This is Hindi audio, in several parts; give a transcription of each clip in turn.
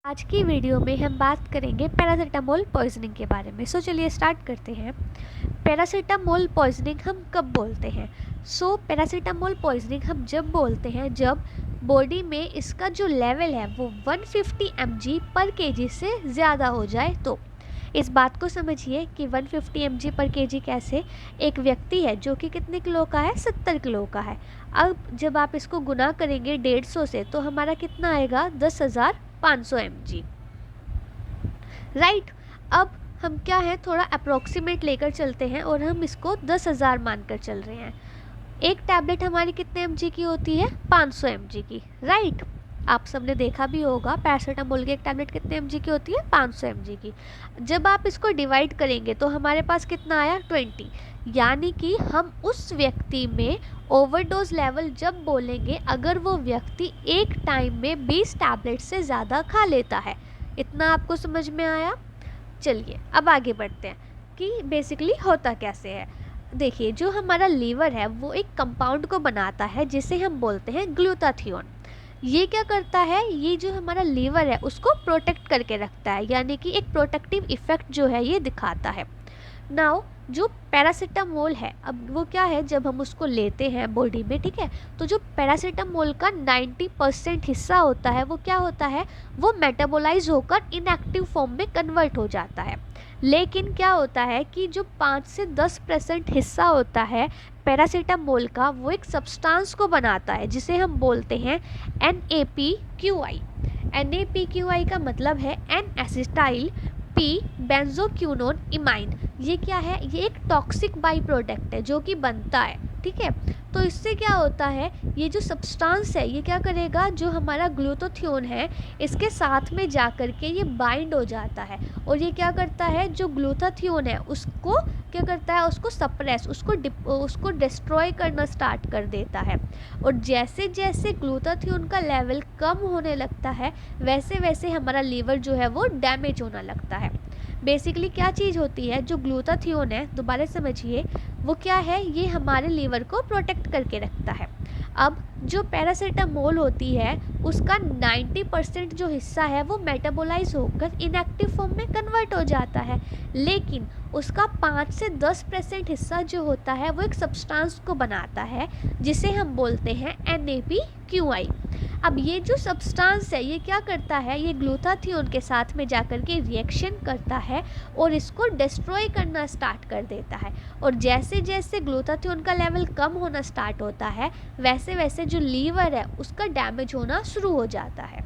आज की वीडियो में हम बात करेंगे पैरासीटामोल पॉइजनिंग के बारे में। चलिए स्टार्ट करते हैं। पैरासीटामोल पॉइजनिंग हम कब बोलते हैं? पैरासीटामोल पॉइजनिंग हम जब बोलते हैं जब बॉडी में इसका जो लेवल है वो 150 mg पर kg से ज़्यादा हो जाए। तो इस बात को समझिए कि 150 mg पर kg कैसे, एक व्यक्ति है जो कि कितने किलो का है, 70 किलो का है। अब जब आप इसको गुना करेंगे 150 से तो हमारा कितना आएगा, 10,500 mg, राइट। अब हम क्या है, थोड़ा अप्रोक्सीमेट लेकर चलते हैं और हम इसको 10,000 मानकर चल रहे हैं। एक टैबलेट हमारी कितने mg की होती है, 500 mg की, राइट। आप सबने देखा भी होगा पैरासीटामोल की एक टैबलेट कितने mg की होती है, 500 mg की। जब आप इसको डिवाइड करेंगे तो हमारे पास कितना आया, 20। यानी कि हम उस व्यक्ति में ओवरडोज लेवल जब बोलेंगे अगर वो व्यक्ति एक टाइम में 20 टैबलेट से ज़्यादा खा लेता है। इतना आपको समझ में आया? चलिए अब आगे बढ़ते हैं कि बेसिकली होता कैसे है। देखिए, जो हमारा लीवर है वो एक कंपाउंड को बनाता है जिसे हम बोलते हैं ग्लूटाथियोन। ये क्या करता है, ये जो हमारा लीवर है उसको प्रोटेक्ट करके रखता है, यानी कि एक प्रोटेक्टिव इफेक्ट जो है ये दिखाता है। नाउ जो पैरासीटामोल है, अब वो क्या है, जब हम उसको लेते हैं बॉडी में, ठीक है, तो जो पैरासीटामोल का 90% हिस्सा होता है वो क्या होता है, वो मेटाबोलाइज होकर इनएक्टिव फॉर्म में कन्वर्ट हो जाता है। लेकिन क्या होता है कि जो 5 से 10% हिस्सा होता है पैरासीटामोल का, वो एक सब्सटेंस को बनाता है जिसे हम बोलते हैं NAPQI। NAPQI का मतलब है N acetyl P benzoquinone imine. ये क्या है, ये एक टॉक्सिक बाई प्रोडक्ट है जो कि बनता है, ठीक है। तो इससे क्या होता है, ये जो सब्सटेंस है ये क्या करेगा, जो हमारा ग्लूटाथियोन है इसके साथ में जा कर के ये बाइंड हो जाता है और ये क्या करता है, जो ग्लूटाथियोन है उसको क्या करता है, उसको सप्रेस, उसको डिस्ट्रॉय करना स्टार्ट कर देता है। और जैसे जैसे ग्लूटाथियोन का लेवल कम होने लगता है वैसे वैसे हमारा लीवर जो है वो डैमेज होना लगता है। बेसिकली क्या चीज़ होती है, जो ग्लूटाथियोन है, दोबारा समझिए, वो क्या है, ये हमारे लीवर को प्रोटेक्ट करके रखता है। अब जो पैरासीटामोल होती है उसका 90% जो हिस्सा है वो मेटाबोलाइज होकर इनएक्टिव फॉर्म में कन्वर्ट हो जाता है, लेकिन उसका 5 से 10% हिस्सा जो होता है वो एक सब्सटेंस को बनाता है जिसे हम बोलते हैं NAPQI। अब ये जो सब्सटेंस है ये क्या करता है, ये ग्लूटाथियोन के साथ में जाकर के रिएक्शन करता है और इसको डिस्ट्रॉय करना स्टार्ट कर देता है। और जैसे जैसे ग्लूटाथियोन का लेवल कम होना स्टार्ट होता है वैसे वैसे जो लीवर है उसका डैमेज होना शुरू हो जाता है।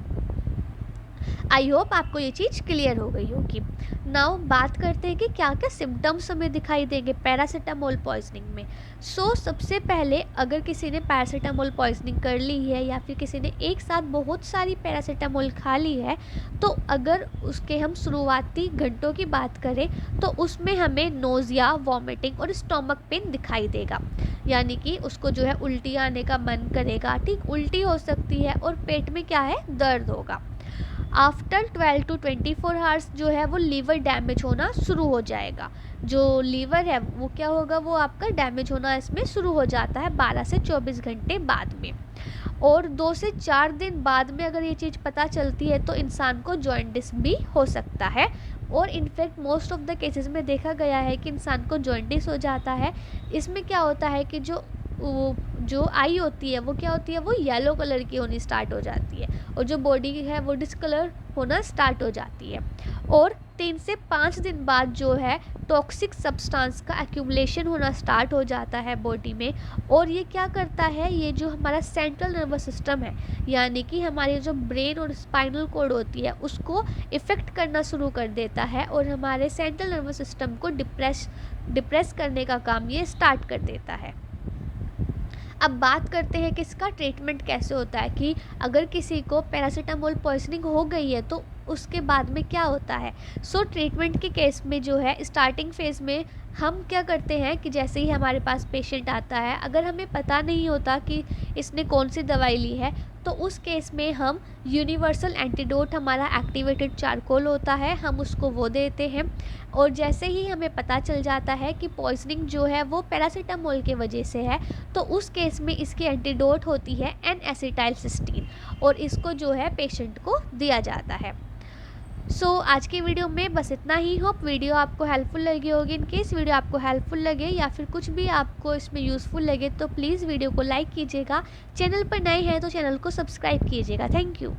आई होप आपको ये चीज़ क्लियर हो गई होगी। नाउ बात करते हैं कि क्या क्या सिम्टम्स हमें दिखाई देंगे पैरासीटामोल पॉइजनिंग में। सबसे पहले अगर किसी ने पैरासीटामोल पॉइजनिंग कर ली है या फिर किसी ने एक साथ बहुत सारी पैरासीटामोल खा ली है, तो अगर उसके हम शुरुआती घंटों की बात करें तो उसमें हमें नोज़िया, वॉमिटिंग और स्टोमक पेन दिखाई देगा। यानी कि उसको जो है उल्टी आने का मन करेगा, ठीक, उल्टी हो सकती है और पेट में क्या है, दर्द होगा। आफ्टर 12 to 24 आवर्स जो है वो लीवर डैमेज होना शुरू हो जाएगा। जो लीवर है वो क्या होगा, वो आपका डैमेज होना इसमें शुरू हो जाता है 12 से 24 घंटे बाद में। और 2 से 4 दिन बाद में अगर ये चीज़ पता चलती है तो इंसान को जॉइंटिस भी हो सकता है। और in fact most of the cases में देखा गया है कि इंसान को जॉइंटिस हो जाता है। इसमें क्या होता है कि जो आई होती है वो क्या होती है, वो येलो कलर की होनी स्टार्ट हो जाती है और जो बॉडी है वो डिस्कलर होना स्टार्ट हो जाती है। और 3 से 5 दिन बाद जो है टॉक्सिक सब्सटेंस का एक्यूमुलेशन होना स्टार्ट हो जाता है बॉडी में। और ये क्या करता है, ये जो हमारा सेंट्रल नर्वस सिस्टम है, यानी कि हमारी जो ब्रेन और स्पाइनल कॉर्ड होती है उसको इफ़ेक्ट करना शुरू कर देता है और हमारे सेंट्रल नर्वस सिस्टम को डिप्रेस करने का काम ये स्टार्ट कर देता है। अब बात करते हैं कि इसका ट्रीटमेंट कैसे होता है, कि अगर किसी को पैरासीटामोल पॉइजनिंग हो गई है तो उसके बाद में क्या होता है। ट्रीटमेंट के केस में जो है स्टार्टिंग फेज़ में हम क्या करते हैं कि जैसे ही हमारे पास पेशेंट आता है, अगर हमें पता नहीं होता कि इसने कौन सी दवाई ली है, तो उस केस में हम यूनिवर्सल एंटीडोट, हमारा एक्टिवेटेड चारकोल होता है, हम उसको वो देते हैं। और जैसे ही हमें पता चल जाता है कि पॉइजनिंग जो है वो पैरासीटामोल की वजह से है, तो उस केस में इसकी एंटीडोट होती है N-एसिटाइलसिस्टीन और इसको जो है पेशेंट को दिया जाता है। आज की वीडियो में बस इतना ही। होप वीडियो आपको हेल्पफुल लगी होगी। इन केस वीडियो आपको हेल्पफुल लगे या फिर कुछ भी आपको इसमें यूज़फुल लगे तो प्लीज़ वीडियो को लाइक कीजिएगा। चैनल पर नए हैं तो चैनल को सब्सक्राइब कीजिएगा। Thank you.